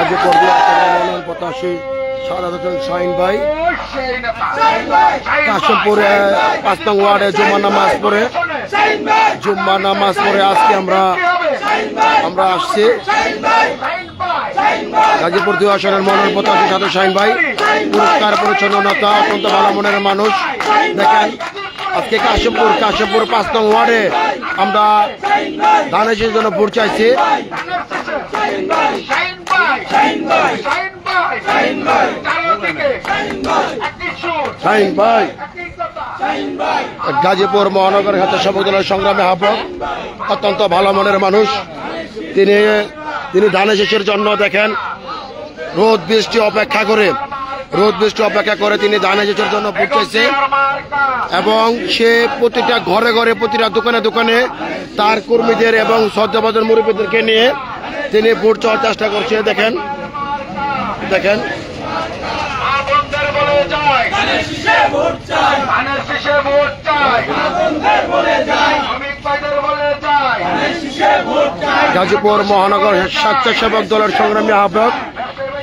গাজীপুর প্রত্যাশী সাদাত হোসেন শাহিন ভাই কাশিমপুরে 5 নং ওয়ার্ডে জুম্মা নামাজ পড়ে আজকে আমরা আসছি গাজীপুর 2 আসনের মনোনয়ন প্রত্যাশী সাদাত শাহিন ভাই পুরস্কার পরিচ্ছন্ন নেতা, অত্যন্ত ভালো মনের মানুষ। দেখেন আজকে কাশিমপুর 5 নং ওয়ার্ডে আমরা ধানের জন্য ভোট চাইছি। গাজীপুর মহানগর হাতে সবক দলের সংগ্রামে আহ্বায়ক, অত্যন্ত ভালো মনের মানুষ। তিনি ধানের শীষের জন্য দেখেন রোদ বৃষ্টি অপেক্ষা করে তিনি ধানের শীষের জন্য ভোট চাইছে এবং সে প্রতিটা ঘরে প্রতিটা দোকানে তার কর্মীদের এবং শ্রদ্ধাভাজন মুরব্বীদেরকে নিয়ে তিনি ভোট চাওয়ার চেষ্টা করছে। দেখেন গাজীপুর মহানগর স্বেচ্ছাসেবক দলের সংগ্রামী আহ্বায়ক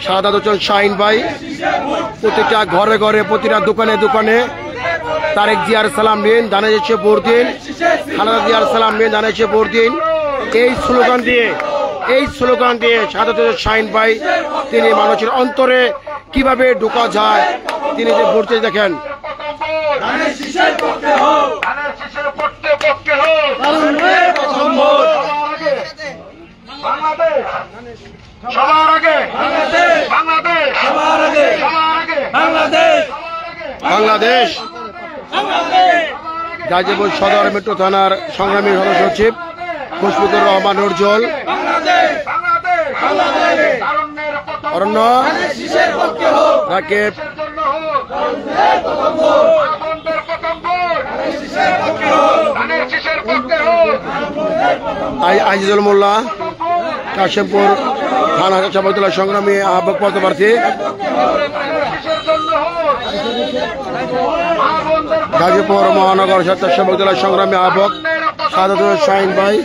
সাদাত হোসেন শাহিন ভাই প্রতিটা ঘরে প্রতিটা দোকানে তারেক জিয়ার সালাম নিন, ধানের শীষে ভোট দিন, খালেদা জিয়ার সালাম নিন, ধানের শীষে ভোট দিন, এই স্লোগান দিয়ে সাদাত হোসেন শাহিন ভাই তিনি মানুষের অন্তরে কিভাবে ঢোকা যায় তিনি যে ভোট চেয়ে দেখেন। বাংলাদেশ গাজীপুর সদর মেট্রো থানার সংগ্রামী সচিব মুশফিকুর রহমান উজ্জ্বল, অরণ্য রাকিব, আজিজুল মোল্লা, কাশিমপুর থানা সভাপতি সংগ্রামী আহ্বায়ক পদপ্রার্থী, গাজীপুর মহানগর স্বেচ্ছাসেবক দলের সংগ্রামী আহ্বায়ক সাদাত হোসেন শাহিন ভাই।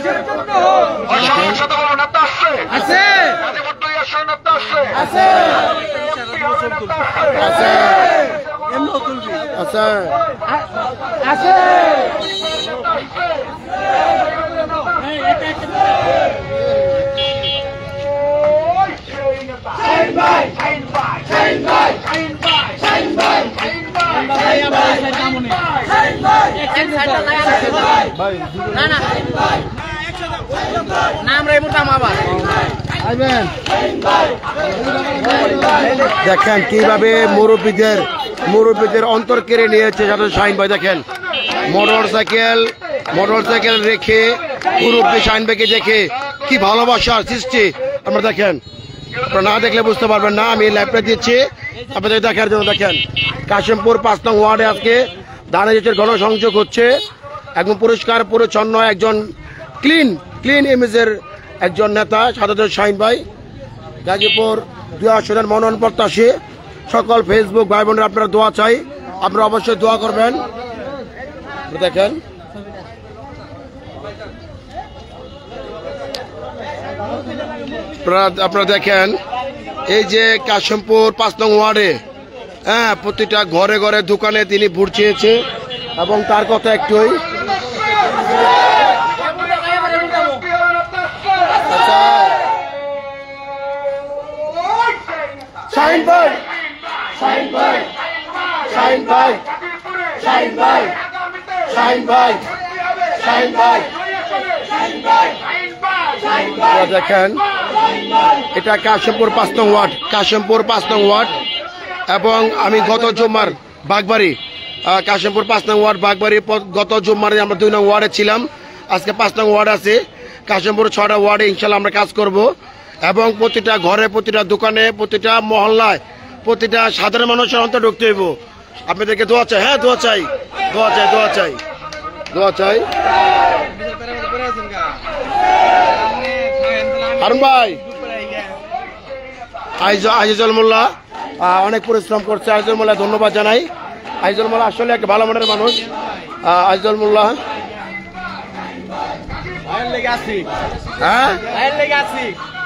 দেখেন কিভাবে মুরব্বীদের অন্তর কেড়ে নিয়েছে সাদাত শাহিন ভাই। দেখেন মোটর সাইকেল রেখে মুরব্বী শাহিন ভাইকে দেখে কি ভালোবাসার সৃষ্টি। আমরা দেখেন, আপনারা না দেখলে বুঝতে পারবেন না, আমি লাইভটা দিচ্ছি আপনাদের দেখার জন্য। দেখেন কাশিমপুর 5 নং ওয়ার্ডে আজকে ধানের শীষের গণসংযোগ হচ্ছে। একদম পরিষ্কার পরিচ্ছন্ন একজন ক্লিন ইমেজের একজন নেতা সাদাত হোসেন শাহিন ভাই, গাজীপুর 2 আসনের মনোনয়ন প্রত্যাশী। সকল ফেসবুক ভাই বোনেরা আপনারা দোয়া চাই, আপনারা অবশ্যই দোয়া করবেন। দেখেন আপনারা দেখেন এই যে কাশিমপুর 5 নং ওয়ার্ডে প্রতিটা ঘরে দোকানে তিনি ভোট চেয়েছে এবং তার কথা একটুই। শাহিন ভাই দেখেন এটা কাশিমপুর 5 নং ওয়ার্ড এবং আমি গত জুম্মার বাগবাড়ি কাশিমপুর 5 নং ওয়ার্ড বাগবাড়ি গত জুম্মারে আমরা 2 নং ওয়ার্ডে ছিলাম। আজকে 5 নং ওয়ার্ড আছে। কাশিমপুর 6টা ওয়ার্ডে ইনশাল্লাহ আমরা কাজ করব এবং প্রতিটা ঘরে প্রতিটা দোকানে প্রতিটা মহল্লায় প্রতিটা সাধারণ মানুষের অন্তর ঢুকতে হইব। আপনাদেরকে দোয়া চাই, দোয়া চাই। হারুন ভাই, আজিজুল মোল্লা অনেক পরিশ্রম করছে। আজিজুল মোল্লা ধন্যবাদ জানাই। আজিজুল মোল্লা আসলে একটা ভালো মনের মানুষ। আজিজুল মোল্লা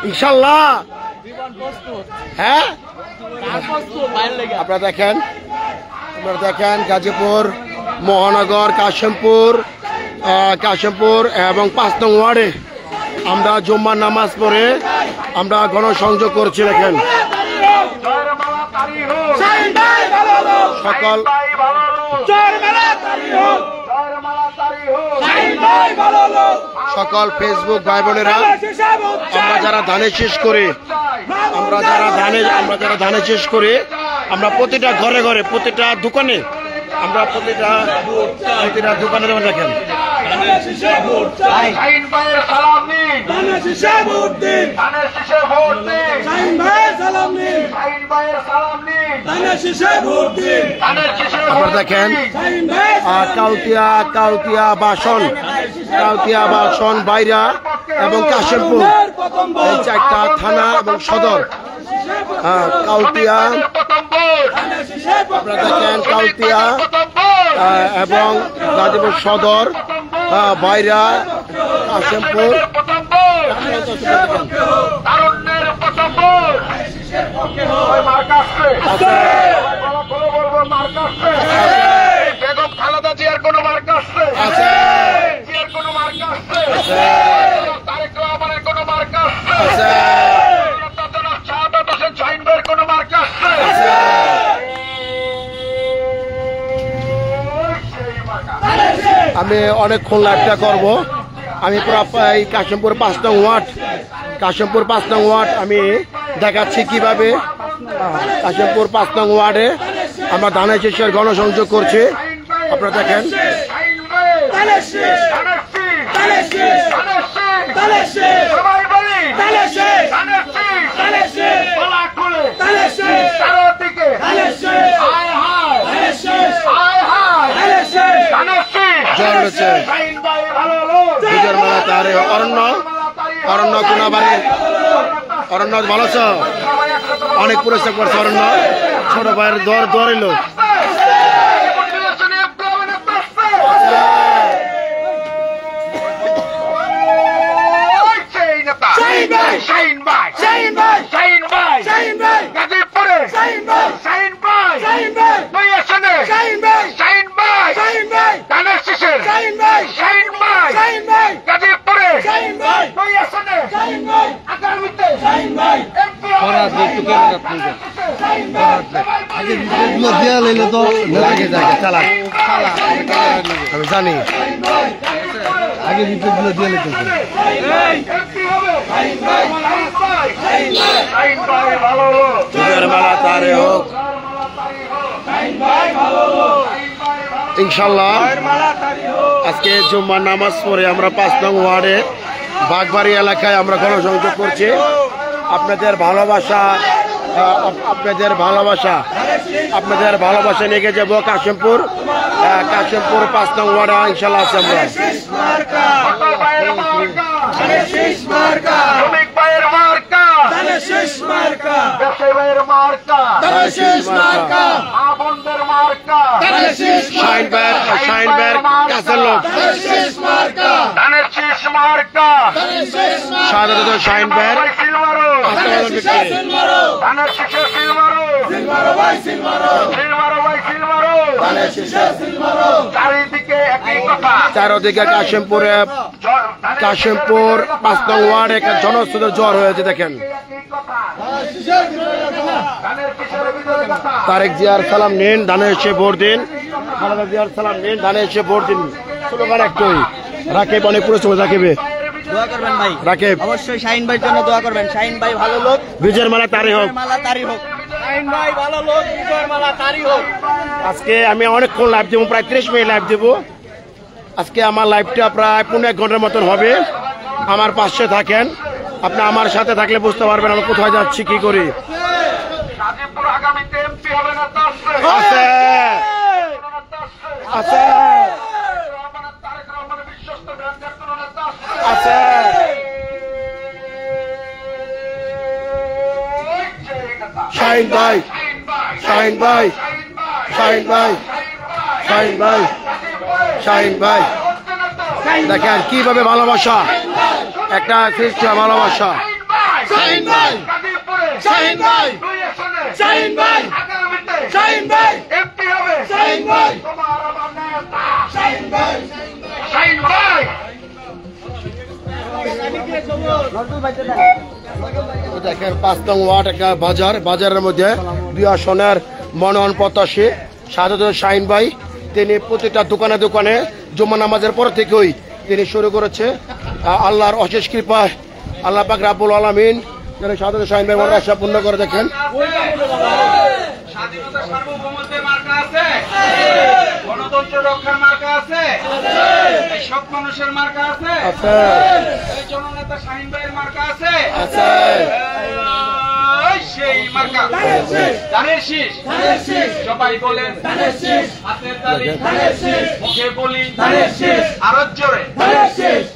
ইনশাল্লাহ হ্যাঁ আপনারা দেখেন গাজীপুর মহানগর কাশিমপুর এবং 5 নং ওয়ার্ডে আমরা জুম্মার নামাজ পড়ে আমরা গণসংযোগ করছি। দেখেন সকল ফেসবুক ভাই বোনেরা, আমরা যারা ধানে শেষ করে আমরা প্রতিটা ঘরে ঘরে প্রতিটা দোকানে দেবেন। দেখেন আপনারা দেখেন কাউতিয়া বাসন বাইরা এবং কাশিমপুর এই 4টা থানা এবং সদর। কাউতিয়া আপনারা দেখেন কাউতিয়া এবং গাজীপুর সদর, বাইরা, কাশিমপুর। আমি অনেকক্ষণ লাইভটা করব। আমি পুরো এই কাশিমপুর 5 নং ওয়ার্ড আমি দেখাচ্ছি কিভাবে কাশিমপুর 5 নং ওয়ার্ডে আমরা ধানের শীষের গণসংযোগ করছি। আপনারা দেখেন অরণ্য ভালো আছো? অনেক পুরস্কার করছে অরণ্য, ছোট ভাইয়ের দর এলো। আমি জানি আগে বিদ্যুৎ দিয়ে নিতে ইনশাল্লাহ। আজকে জুম্মার নামাজ পড়ে আমরা 5 নং ওয়ার্ডে বাগবাড়ি এলাকায় আমরা গণসংযোগ করছি। আপনাদের ভালোবাসা নিয়ে যাবো কাশিমপুর 5 নং ওয়ার্ডে ইনশাল্লাহ আছে আমরা। চারদিকে কাশিমপুর 5 নং ওয়ার্ড একটা জনস্রোতের জ্বর হয়েছে। দেখেন তারেক জিয়ার সালাম নিন, ধানের এসে ভোট দিন। খালেদা জিয়ার সালাম নিন, ধানের এসে ভোট দিন। স্লোগান একটাই, রাকিব অনেক পুরস্কার। রাকিবে দোয়া করবেন ভাই, রাকিব অবশ্যই শাহিন ভাইয়ের জন্য দোয়া করবেন। শাহিন ভাই ভালো লোক, বিজয়ের মালা তারি হোক। শাহিন ভাই ভালো লোক, বিজয়ের মালা তারি হোক। আজকে আমি অনেকক্ষণ লাইভ দেবো, প্রায় 30 মিনিট লাইভ দেবো। আজকে আমার লাইভটা প্রায় 1.5 ঘন্টার মতন হবে। আমার পাশে থাকেন, আপনি আমার সাথে থাকলে বুঝতে পারবেন আমি কোথায় যাচ্ছি, কি করি। শাহিন ভাই দেখেন কিভাবে ভালোবাসা, একটা খ্রিস্টান ভালোবাসা। শাহিন ভাই শাহিন ভাই শাহিন ভাই এমপি হবে শাহিন ভাই তোমার আমার নেতা শাহিন ভাই শাহিন ভাই দেখেন 5 নং ওয়ার্ড একটা বাজারের মধ্যে 2 আসনের মনোনয়ন প্রত্যাশী সাধারণ শাহিন ভাই তিনি প্রতিটা দোকানে দোকানে জুম্মা নামাজের পর থেকেই তিনি শুরু করেছে আল্লাহর অশেষ কৃপায় আল্লাহ পাক রাব্বুল আলামিন যেন সাধারণ শাহিন ভাই মনের আশা পূর্ণ করে দেখেন স্বাধীনতা সার্বভৌমত্বের মার্কা আছে গণতন্ত্র রক্ষার মার্কা আছে এই সব মানুষের মার্কা আছে এই জননেতা শাহিন ভাইয়ের মার্কা আছে সেই মার্কা ধানের শীষ সবাই বলেন হাতের তালি মুখে বলি আরো জোরে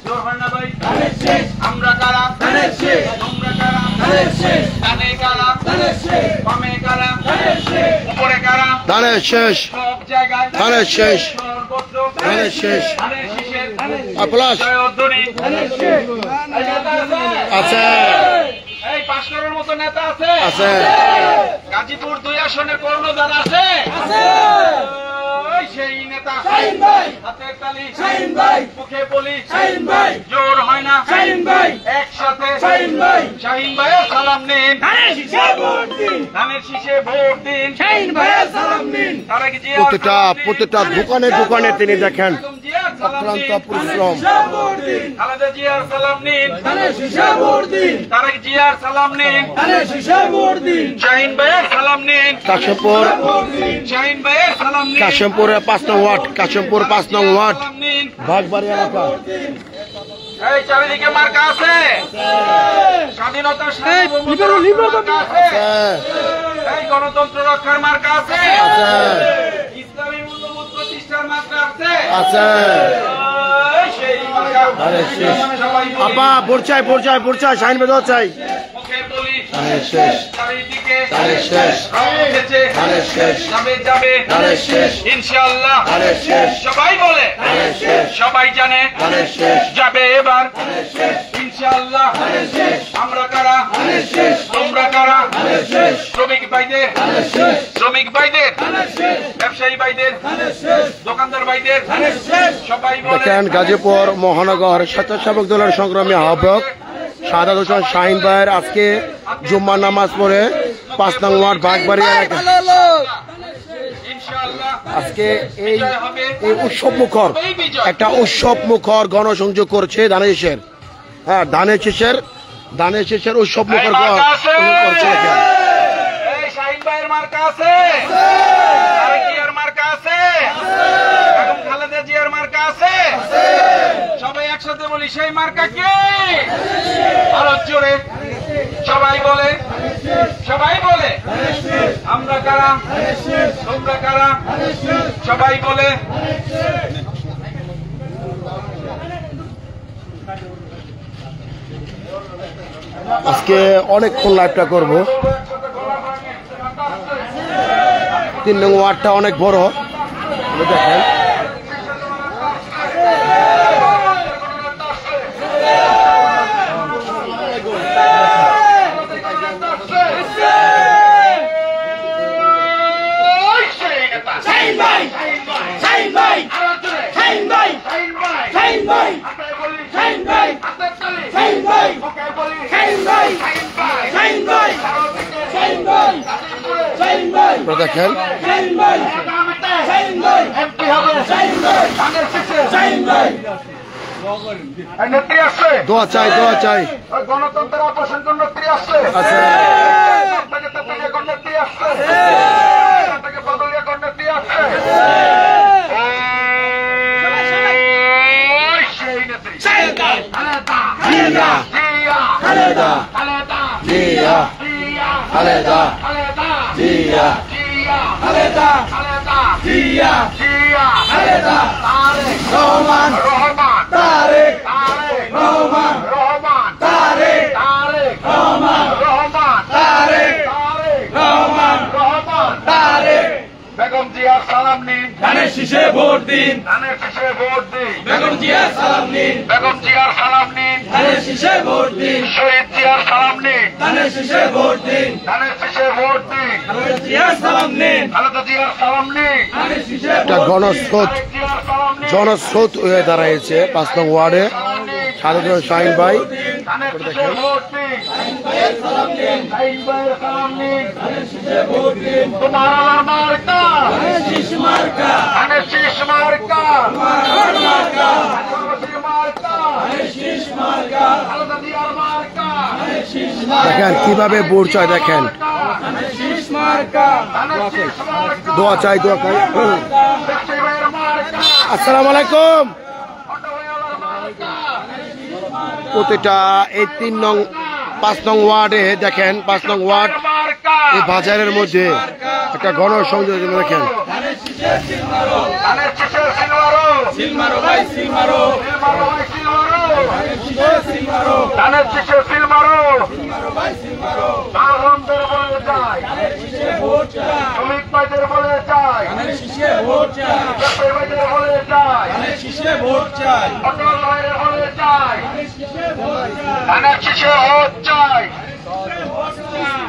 জোর হয় না ভাই আমরা কারা তোমরা কারা ডানে কারা বামে কারা উপরে কারা ধানের শেষ সব জায়গায় ধানের শেষ সর্বত্র ধানের শেষ ধানের শীষের প্লাস জয়ধ্বনি আছে এই 5 করোড়ের মতো নেতা আছে আছে গাজীপুর 2 আসনে কর্ণধার আছে ওই সেই নেতা শাহিন ভাই হাতের তালি শাহিন ভাই মুখে বলি শাহিন ভাই জোর হয় না শাহিন ভাই একসাথে শাহিন ভাই শাহিন ভাইয়ের সালাম নিন ধানের শীষে ভোট দিন ধানের শীষে ভোট দিন শাহিন ভাইয়ের সালাম দিন তারা কি জিয়ার প্রতিটা দোকানে দোকানে তিনি দেখেন জিয়ার সালাম অক্লান্ত নিন পরিশ্রম ভোট দিন খালেদা জিয়ার সালাম নিন ধানের শীষে ভোট দিন তারা কি জিয়ার সালাম নিন ধানের শীষে ভোট দিন শাহিন ভাইয়ের সালাম নিন কাশিমপুর শাহিন ভাইয়ের সালাম নিন কাশিমপুরে 5 নং ওয়ার্ড কাশিমপুর 5 নং ওয়ার্ড সালাম নিন বাগবাড়ি এলাকা এই চারিদিকে মার্কা আছে স্বাধীনতা সার্বভৌমত্বের মার্কা আছে এই গণতন্ত্র রক্ষার মার্কা আছে ইসলামী মূল্যবোধ প্রতিষ্ঠার মার্কা আছে আছে এই সেই মার্কা ধানের শেষ সবাই বলি, আপা পরিচয় শাহিন ভাই চাই মুখে বলি ধানের শেষ চারিদিকে ধানের শেষ রং উঠেছে ধানের শেষ যাবে ধানের শেষ ইনশাআল্লাহ ধানের শেষ সবাই বলে ধানের শেষ সবাই জানে ধানের শেষ যাবে এবার ধানের শেষ ইনশাআল্লাহ ধানের শেষ আমরা কারা ধানের শেষ তোমরা কারা ধানের শেষ শ্রমিক ভাইদের ধানের শেষ শ্রমিক ভাইদের ধানের শেষ ব্যবসায়ী ভাইদের ধানের শেষ দোকানদার ভাইদের ধানের শেষ সবাই বলে দেখেন গাজীপুর মহানগর স্বেচ্ছাসেবক দলের সংগ্রামী আহ্বায়ক সাদাত হোসেন শাহিন ভাইয়ের আজকে জুম্মা নামাজ পড়ে 5 নং ওয়ার্ড বাগবাড়ি এলাকা ইনশাআল্লাহ আজকে এই উৎসব মুখর একটা উৎসব মুখর গণসংযোগ করছে ধানের হ্যাঁ ধানের শীষের উৎসব মুখর করছে দেখেন এই শাহিন ভাইয়ের মার্কা আছে আরেক জিয়ার মার্কা আছে এখন খালেদা জিয়ার মার্কা আছে সবাই একসাথে বলি সেই মার্কা কি আরো জোরে সবাই বলে আমরা কারা তোমরা কারা সবাই বলে আজকে অনেকক্ষণ লাইভটা করব 3 নং ওয়ার্ডটা অনেক বড় দেখেন শাহিন ভাই শাহিন ভাই শাহিন ভাই শাহিন ভাই শাহিন ভাই শাহিন ভাই শাহিন ভাই শাহিন ভাই শাহিন ভাই শাহিন ভাই দেখেন শাহিন ভাই শাহিন ভাই এমপি হবে শাহিন ভাই শাহিন ভাই নেত্রী আসছে দোয়া চাই ওই গণতন্ত্রের অপসারণ জন্য নেত্রী আসছে আচ্ছা নেত্রী আসছে বদলিয়া নেত্রী আসছে সেই নেত্রী জিয়া খালেদা জিয়া খালেদা জিয়া খালেদা জিয়া খালেদা রহমান তারেক রহমান তারেক রহমান তারেক রহমান তারেক বেগম জিয়ার সালাম নিন ধানের শীষে ভোট দিন ধানের শীষে ভোট দিন বেগম জিয়ার সালাম নিন বেগম জিয়ার সালাম নিন ধানের শীষে ভোট দিন শহীদ জিয়ার সালাম নিন ধানের শীষে ভোট দিন ধানের শীষে ভোট দিন খালেদা জিয়ার সালাম নিন খালেদা জিয়ার সালাম নিন ধানের শীষে একটা গণস্রোত জিয়ার সালাম নিন জনস্রোত হয়ে দাঁড়াইছে 5 নং ওয়ার্ডে। সাধারণ শাহিন ভাই ধানের শীষে ভোট দিন শাহিন ভাইয়ের সালাম নিন তোমার আমার মার্কা ধানের শীষ মার্কা খালেদা জিয়ার মার্কা দেখেন কিভাবে ভোট চায়, দেখেন ধানের শীষ মার্কা দোয়া চাই, দোয়া চাই। দেখছি ভাইয়ের মার্কা আসসালামু আলাইকুম। অটোওয়ালার মার্কা প্রতিটা এই 3 নং 5 নং ওয়ার্ডে দেখেন 5 নং ওয়ার্ড মার্কা এই বাজারের মধ্যে একটা গণসংযোগ দেখেন। ধানের শীষের সিলমারো সিলমারো ভাই সিলমারো সিলমারো ভাই সিলমারো সিলমারো ধানের শীষের সিলমারো ভাই সিলমারো আহমদের বলে যায় ধানের শীষে ভোট চাই শ্রমিক ভাইদের বলে যায় ধানের শীষে ভোট চাই ব্যবসায়ী ভাইদের বলে যায় ধানের শীষে ভোট চাই অটল ভাইদের বলে যায় ধানের শীষে ভোট চাই ধানের শীষে ভোট চাই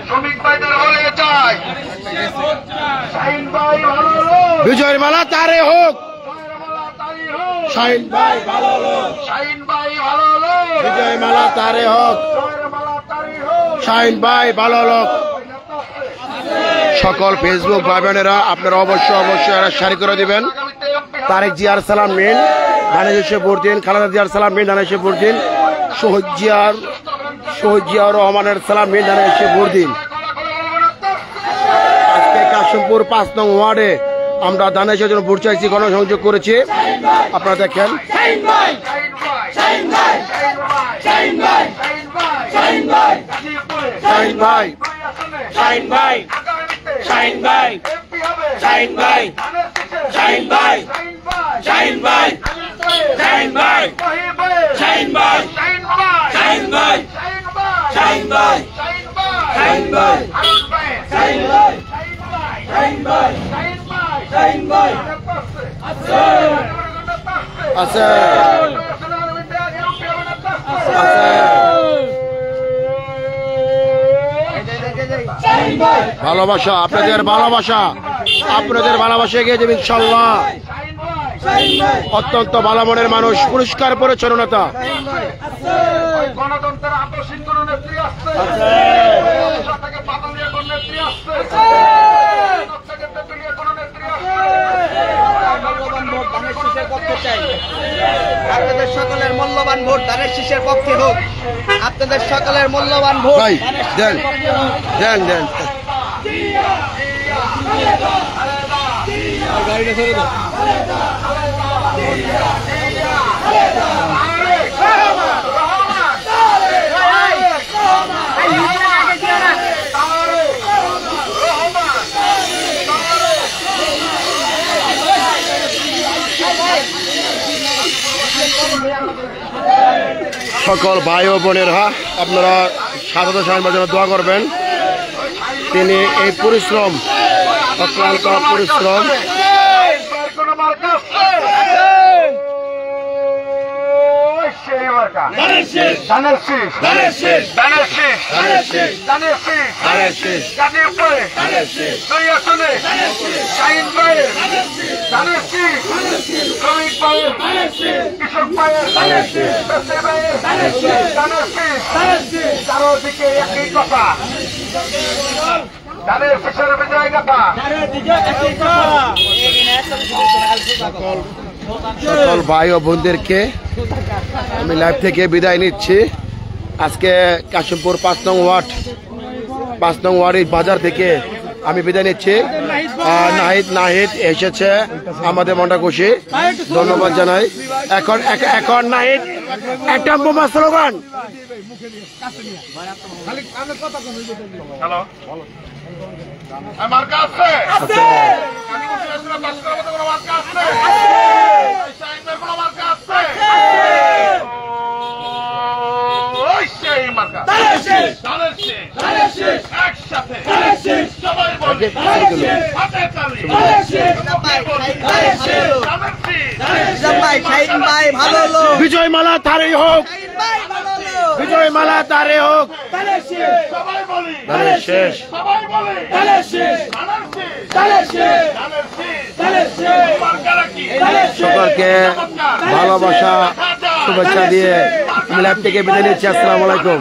শ্রমিক ভাইদের বলে যায় শাহিন ভাই ভালো লোক বিজয়ের মালা তারে হোক, জয়ের মালা তাই হোক শাহিন ভাই ভালো লোক। শাহিন ভাই ভালো লোক বিজয় মালা তারে হোক, জয়ের মালা তাই হোক শাহিন ভাই ভালো লোক। সকল ফেসবুক ভাই বোনেরা আপনারা অবশ্যই এরা শেয়ার করে দিবেন। তারেক জিয়ার সালাম নিন, ধানের শীষে ভোট দিন। খালেদা জিয়ার সালাম নিন, ধানের শীষে ভোট দিন। শহীদ জিয়াউর রহমানের সালাম নিন, ধানের শীষে ভোট দিন। আজকে কাশিমপুর 5 নং ওয়ার্ডে আমরা ধানের শীষের জন্য ভোট চাইছি, গণসংযোগ করেছি। আপনারা দেখেন শাহিন ভাই শাহিন ভাই শাহিন ভাই শাহিন ভাই শাহিন ভাই শাহিন ভাই শাহিন ভাই শাহিন ভাই শাহিন ভাই শাহিন ভাই শাহিন ভাই শাহিন ভাই শাহিন ভাই শাহিন ভাই শাহিন ভাই শাহিন ভাই শাহিন ভাই শাহিন ভাই আছে ভালোবাসা, আপনাদের ভালোবাসা এগিয়ে যাবে ইনশাল্লাহ। অত্যন্ত ভালো মনের মানুষ, পুরস্কার পরিচ্ছন্নতা। গণতন্ত্রের আকর্ষণ কোন নেত্রী আসছে থেকে পাতালিয়া কোন নেত্রী আসছে থেকে তেতুলিয়া কোন নেত্রী আপনাদের সকলের মূল্যবান ভোট ধানের শীষের পক্ষে হোক। আপনাদের সকলের মূল্যবান ভোট ভাই দেন দেন দেন। সকল ভাই ও বোনেরা আপনারা সাধারণ সাহেবের জন্য দোয়া করবেন। তিনি এই পরিশ্রম, অক্লান্ত পরিশ্রম কোন মার্কা সেই মার্কা ধানের শীষ ধানের শীষ ধানের শীষ ধানের শীষ ধানের শীষ ধানের শীষ ধানের শীষ গাজীর উপরে ধানের শীষ দুই আসনে শাহিন ভাইয়ের ধানের শীষ শ্রমিক ভাইয়ের কৃষক ভাইয়ের ব্যবসায়ী ভাইয়ের ধানের শীষ চারোদিকে একই কথা ধানের শীষের বিজয় গাথা সকল ভাই ও বোনদেরকে আমি লাইভ থেকে বিদায় নিচ্ছি। আজকে কাশিমপুর 5 নং ওয়ার্ড বাজার থেকে আমি বিদায় নিচ্ছি। নাহিদ এসেছে, আমাদের মনটা খুশি, ধন্যবাদ জানাই। এখন নাহিদ একটা বোমা স্লোগান। হ্যালো মার্কা আছে মার্কা আছে কোনো মার্কা আছে সেই মার্কা একসাথে সবাই বলে হাতে তালি ভাই শাহিন ভাই ভালো লোক বিজয় মালা তারই হোক। শাহিন ভাই ভালো লোক বিজয় মালা তারে হোক, ধানের শেষ। সকলকে ভালোবাসা শুভেচ্ছা দিয়ে লাইভ থেকে বিদায় নিচ্ছি। আসসালামু আলাইকুম।